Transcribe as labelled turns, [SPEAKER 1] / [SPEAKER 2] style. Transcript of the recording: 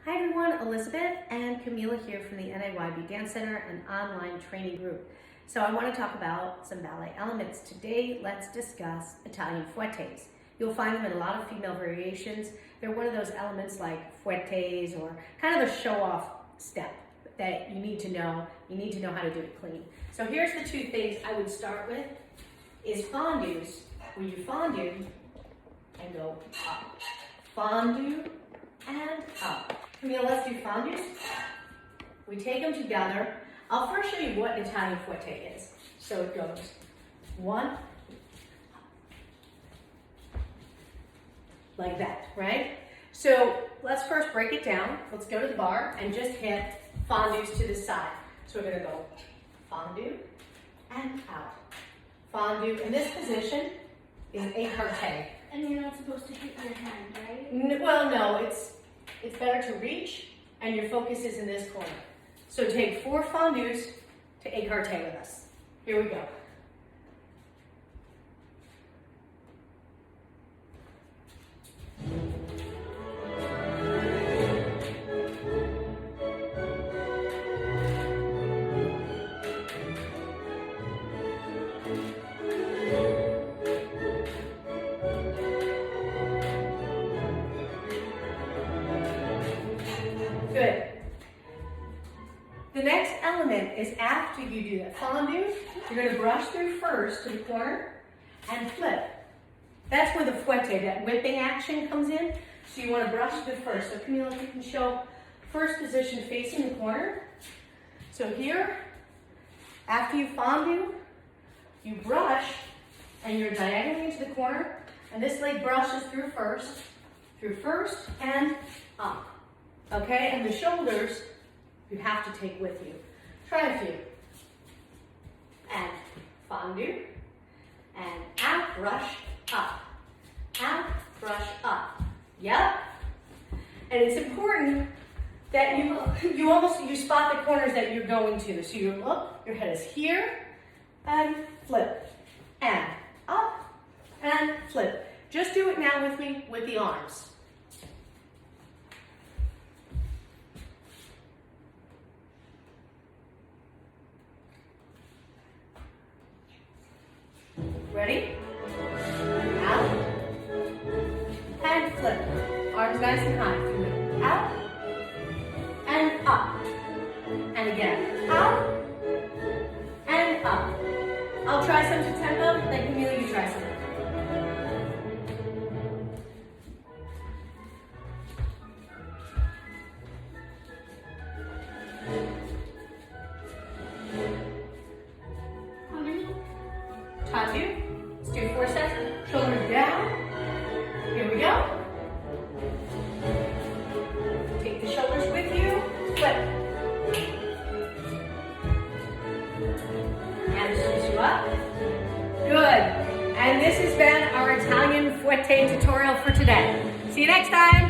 [SPEAKER 1] Hi everyone, Elizabeth and Camila here from the NIYB Dance Center, an online training group. So I want to talk about some ballet elements. Today, let's discuss Italian fouettes. You'll find them in a lot of female variations. They're one of those elements like fouettes or kind of a show-off step that you need to know. You need to know how to do it clean. So here's the two things I would start with is fondus, where you fondue and go up. Fondue and up. Camille, let's do fondus. We take them together. I'll first show you what Italian fouetté is. So it goes one, like that, right? So let's first break it down. Let's go to the bar and just hit fondus to the side. So we're gonna go fondue and out. Fondue, in this position, is écarté.
[SPEAKER 2] And you're not supposed to hit your hand, right?
[SPEAKER 1] Well, no, it's better to reach, and your focus is in this corner. So take 4 fondus to écarté with us. Here we go. Good. The next element is after you do that fondue, you're going to brush through first to the corner and flip. That's where the fouetté, that whipping action comes in. So you want to brush through first. So Camille, if you can show first position facing the corner. So here, after you fondue, you brush and you're diagonally into the corner. And this leg brushes through first and up. Okay, and the shoulders you have to take with you. Try a few. And fondue, and out, brush, up. Out, brush, up. Yep. And it's important that you spot the corners that you're going to. So you look, your head is here, and flip. And up, and flip. Just do it now with me with the arms. Ready? Out. And flip. Arms nice and high. Out. And up. And again. Out. And up. I'll try some to tempo, then Camila, you try some. Tatu. Let's do 4 sets. Shoulders down. Here we go. Take the shoulders with you. Flip. And switch you up. Good. And this has been our Italian fouetté tutorial for today. See you next time.